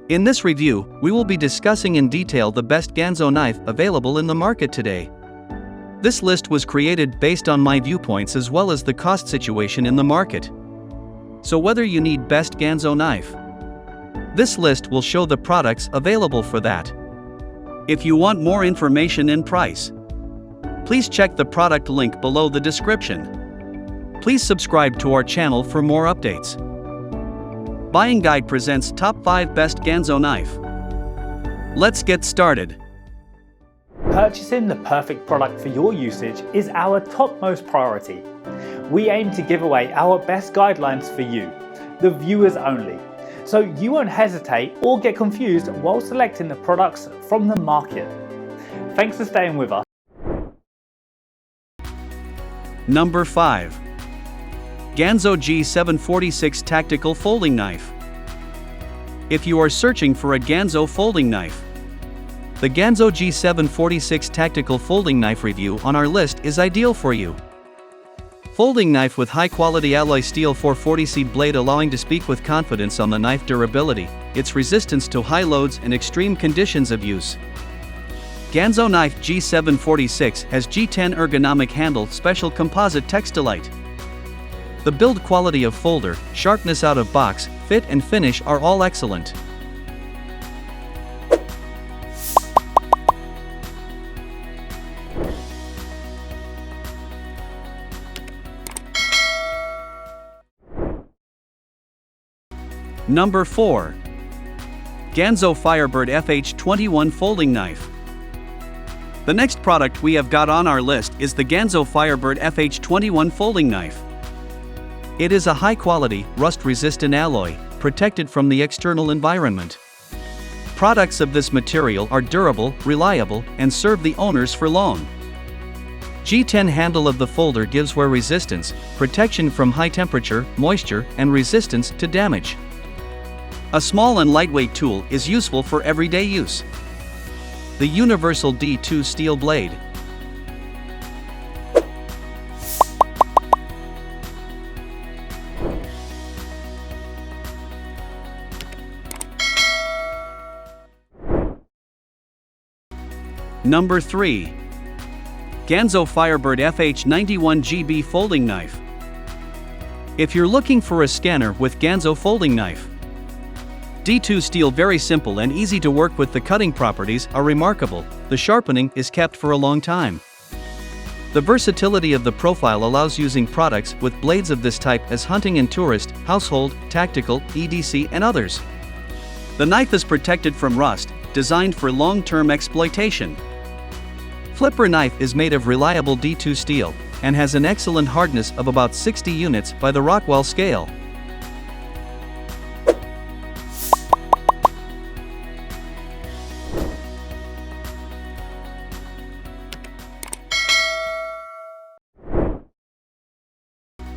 In this review, we will be discussing in detail the best Ganzo knife available in the market today. This list was created based on my viewpoints as well as the cost situation in the market. So whether you need best Ganzo knife, this list will show the products available for that. If you want more information and price, please check the product link below the description. Please subscribe to our channel for more updates. Buying Guide presents Top 5 Best Ganzo Knife. Let's get started. Purchasing the perfect product for your usage is our topmost priority. We aim to give away our best guidelines for you, the viewers only, so you won't hesitate or get confused while selecting the products from the market. Thanks for staying with us. Number 5. Ganzo G746 Tactical Folding Knife. If you are searching for a Ganzo folding knife, the Ganzo G746 Tactical Folding Knife review on our list is ideal for you. Folding knife with high-quality alloy steel 440C blade allowing to speak with confidence on the knife durability, its resistance to high loads and extreme conditions of use. Ganzo Knife G746 has G10 ergonomic handle special composite Textilite. The build quality of folder, sharpness out of box, fit and finish are all excellent. Number 4. Ganzo Firebird FH21 Folding Knife. The next product we have got on our list is the Ganzo Firebird FH21 Folding Knife. It is a high-quality, rust-resistant alloy, protected from the external environment. Products of this material are durable, reliable, and serve the owners for long. G10 handle of the folder gives wear resistance, protection from high temperature, moisture, and resistance to damage. A small and lightweight tool is useful for everyday use. The Universal D2 steel blade. Number 3. Ganzo Firebird FH91GB Folding Knife. If you're looking for a scanner with Ganzo folding knife, D2 steel very simple and easy to work with. The cutting properties are remarkable, the sharpening is kept for a long time. The versatility of the profile allows using products with blades of this type as hunting and tourist, household, tactical, EDC and others. The knife is protected from rust, designed for long-term exploitation. Flipper knife is made of reliable D2 steel, and has an excellent hardness of about 60 units by the Rockwell scale.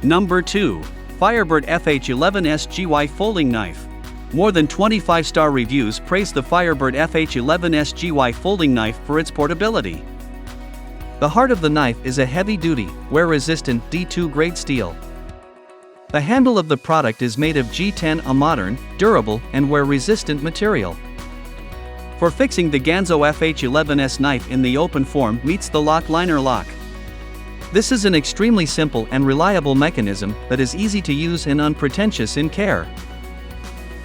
Number 2. Firebird FH11SGY Folding Knife. More than 25-star reviews praise the Firebird FH11SGY folding knife for its portability. The heart of the knife is a heavy-duty, wear-resistant D2 grade steel. The handle of the product is made of G10, a modern, durable, and wear-resistant material. For fixing, the Ganzo FH11S knife in the open form meets the lock liner lock. This is an extremely simple and reliable mechanism that is easy to use and unpretentious in care.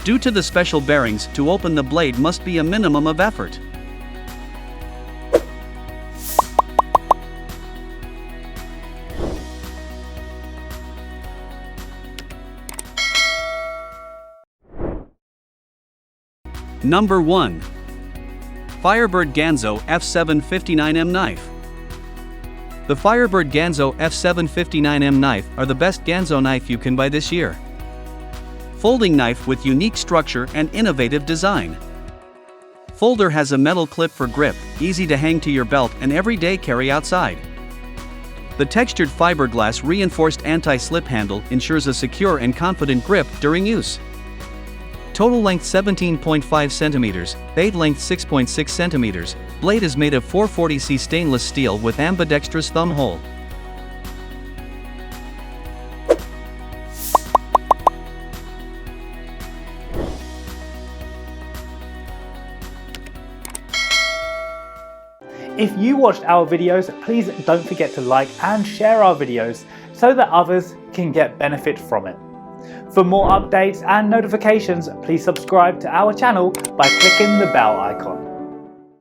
Due to the special bearings, to open the blade must be a minimum of effort. Number 1. Firebird Ganzo F759M Knife. The Firebird Ganzo F759M knife are the best Ganzo knife you can buy this year. Folding knife with unique structure and innovative design. Folder has a metal clip for grip, easy to hang to your belt and everyday carry outside. The textured fiberglass reinforced anti-slip handle ensures a secure and confident grip during use. Total length 17.5 centimeters, blade length 6.6 centimeters. Blade is made of 440C stainless steel with ambidextrous thumb hole. If you watched our videos, please don't forget to like and share our videos so that others can get benefit from it. For more updates and notifications, please subscribe to our channel by clicking the bell icon.